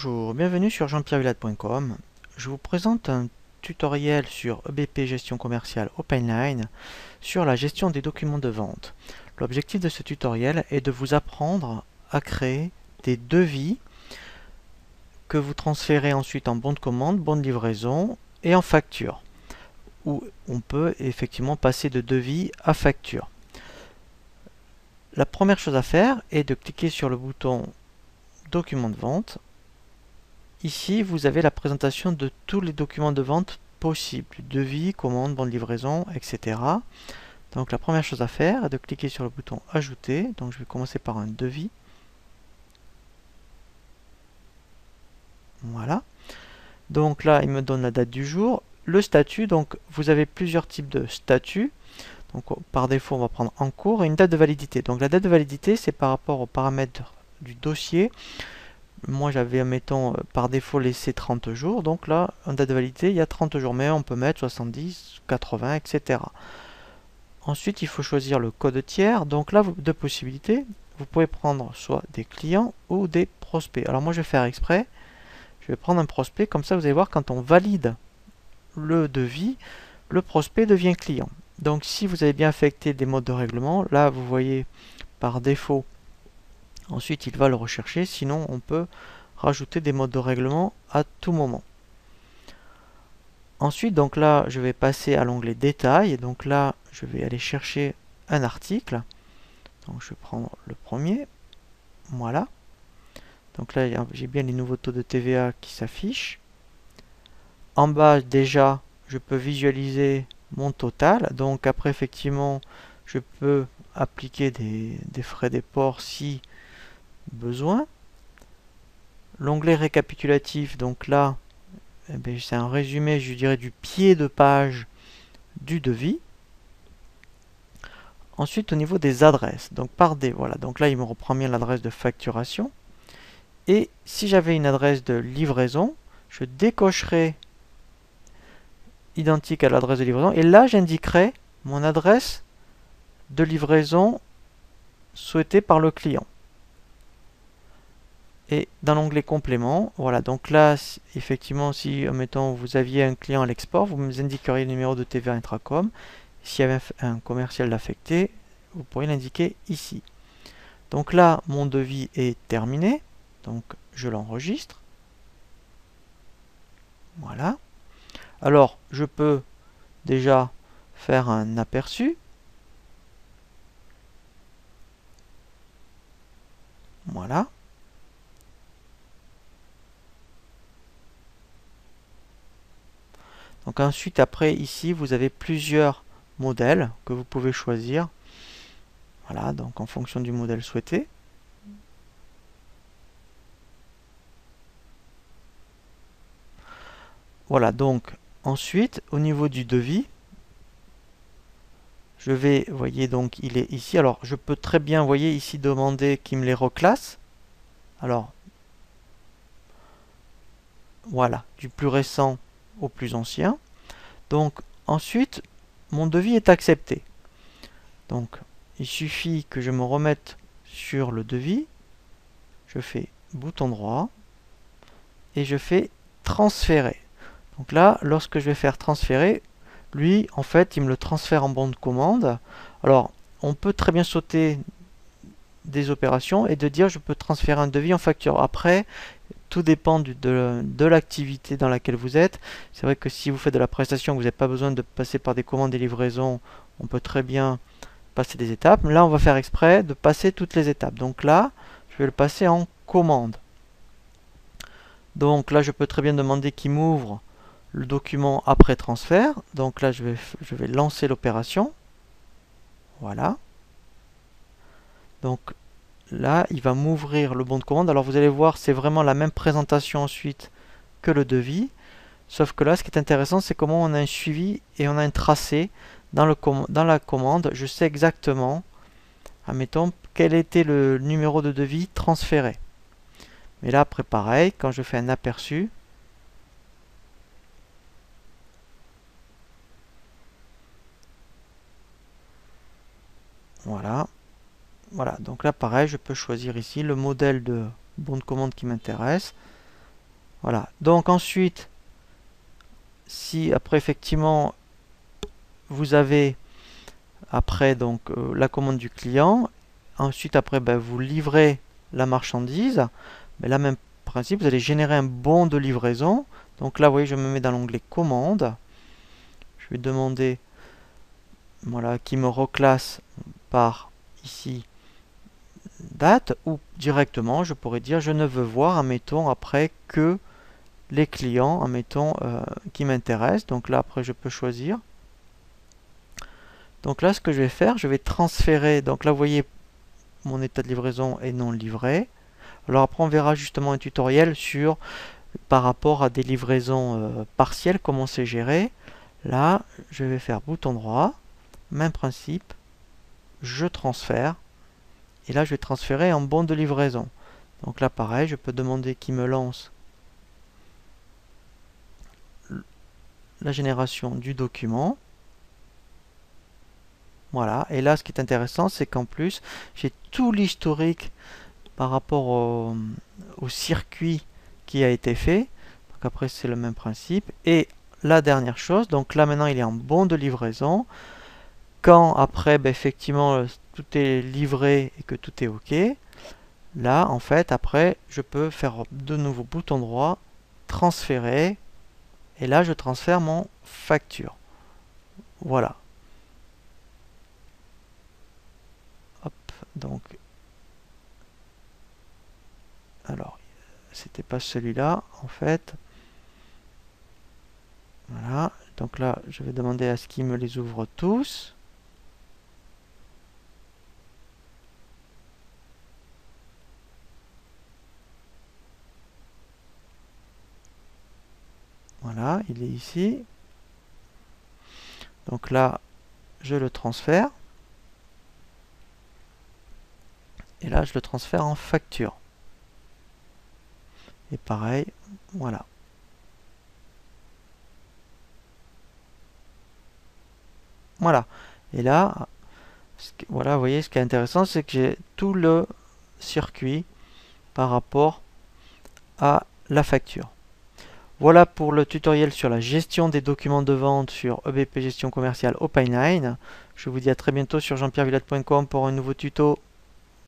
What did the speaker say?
Bonjour, bienvenue sur jean-pierre-villade.com. Je vous présente un tutoriel sur EBP Gestion Commerciale OpenLine sur la gestion des documents de vente. L'objectif de ce tutoriel est de vous apprendre à créer des devis que vous transférez ensuite en bon de commande, bon de livraison et en facture, où on peut effectivement passer de devis à facture. La première chose à faire est de cliquer sur le bouton document de vente. Ici, vous avez la présentation de tous les documents de vente possibles, devis, commande, bon de livraison, etc. Donc la première chose à faire est de cliquer sur le bouton ajouter. Donc je vais commencer par un devis. Voilà. Donc là, il me donne la date du jour. Le statut, donc vous avez plusieurs types de statuts. Donc par défaut, on va prendre en cours et une date de validité. Donc la date de validité, c'est par rapport aux paramètres du dossier. Moi j'avais, mettons, par défaut laissé 30 jours, donc là, en date de validité, il y a 30 jours, mais on peut mettre 70, 80, etc. Ensuite, il faut choisir le code tiers, donc là, deux possibilités. Vous pouvez prendre soit des clients ou des prospects. Alors moi, je vais faire exprès, je vais prendre un prospect, comme ça, vous allez voir, quand on valide le devis, le prospect devient client. Donc si vous avez bien affecté des modes de règlement, là, vous voyez, par défaut, ensuite, il va le rechercher, sinon on peut rajouter des modes de règlement à tout moment. Ensuite, donc là, je vais passer à l'onglet détails. Donc là, je vais aller chercher un article. Donc je vais prendre le premier. Voilà. Donc là, j'ai bien les nouveaux taux de TVA qui s'affichent. En bas, déjà, je peux visualiser mon total. Donc après, effectivement, je peux appliquer des frais des ports si besoin. L'onglet récapitulatif, donc là, eh c'est un résumé, je dirais, du pied de page du devis. Ensuite, au niveau des adresses, donc voilà, donc là, il me reprend bien l'adresse de facturation. Et si j'avais une adresse de livraison, je décocherai identique à l'adresse de livraison, et là, j'indiquerai mon adresse de livraison souhaitée par le client. Et dans l'onglet complément, voilà, donc là, effectivement, si, admettons, vous aviez un client à l'export, vous me indiqueriez le numéro de TVA Intracom. S'il y avait un commercial affecté, vous pourriez l'indiquer ici. Donc là, mon devis est terminé, donc je l'enregistre. Voilà. Alors, je peux déjà faire un aperçu. Voilà. Donc ensuite, après, ici, vous avez plusieurs modèles que vous pouvez choisir. Voilà, donc en fonction du modèle souhaité. Voilà, donc ensuite, au niveau du devis, je vais, vous voyez, donc il est ici. Alors, je peux très bien, vous voyez, ici demander qu'il me les reclasse. Alors, voilà, du plus récent au plus ancien. Donc, ensuite, mon devis est accepté. Donc, il suffit que je me remette sur le devis. Je fais bouton droit et je fais transférer. Donc là, lorsque je vais faire transférer, lui, en fait, il me le transfère en bon de commande. Alors, on peut très bien sauter des opérations et de dire je peux transférer un devis en facture. Après, tout dépend de l'activité dans laquelle vous êtes. C'est vrai que si vous faites de la prestation, vous n'avez pas besoin de passer par des commandes et livraisons, on peut très bien passer des étapes. Là, on va faire exprès de passer toutes les étapes. Donc là, je vais le passer en commande. Donc là, je peux très bien demander qu'il m'ouvre le document après transfert. Donc là, je vais lancer l'opération. Voilà. Donc là, il va m'ouvrir le bon de commande. Alors vous allez voir, c'est vraiment la même présentation ensuite que le devis. Sauf que là, ce qui est intéressant, c'est comment on a un suivi et on a un tracé dans la commande. Je sais exactement, admettons, quel était le numéro de devis transféré. Mais là, après, pareil, quand je fais un aperçu, voilà. Voilà, donc là, pareil, je peux choisir ici le modèle de bon de commande qui m'intéresse. Voilà. Donc ensuite, si après effectivement vous avez après donc la commande du client, ensuite après ben, vous livrez la marchandise, ben, là même principe, vous allez générer un bon de livraison. Donc là vous voyez je me mets dans l'onglet commande, je vais demander voilà qui me reclasse par ici date, ou directement je pourrais dire je ne veux voir admettons après que les clients admettons qui m'intéressent. Donc là après je peux choisir. Donc là ce que je vais faire, je vais transférer, donc là vous voyez mon état de livraison est non livré. Alors après on verra justement un tutoriel sur par rapport à des livraisons partielles, comment c'est géré. Là je vais faire bouton droit, même principe, je transfère. Et là, je vais transférer en bon de livraison. Donc là, pareil, je peux demander qu'il me lance la génération du document. Voilà. Et là, ce qui est intéressant, c'est qu'en plus, j'ai tout l'historique par rapport au circuit qui a été fait. Donc après, c'est le même principe. Et la dernière chose, donc là, maintenant, il est en bon de livraison. Quand après, ben, effectivement, tout est livré et que tout est OK, là, en fait, après, je peux faire de nouveau bouton droit, transférer, et là, je transfère mon facture. Voilà. Hop, donc, alors, c'était pas celui-là, en fait. Voilà, donc là, je vais demander à ce qu'il me les ouvre tous. Voilà, il est ici. Donc là, je le transfère. Et là, je le transfère en facture. Et pareil, voilà. Voilà. Et là, voilà, vous voyez, ce qui est intéressant, c'est que j'ai tout le circuit par rapport à la facture. Voilà pour le tutoriel sur la gestion des documents de vente sur EBP Gestion Commerciale Opinline. Je vous dis à très bientôt sur jean-pierre villette.com pour un nouveau tuto.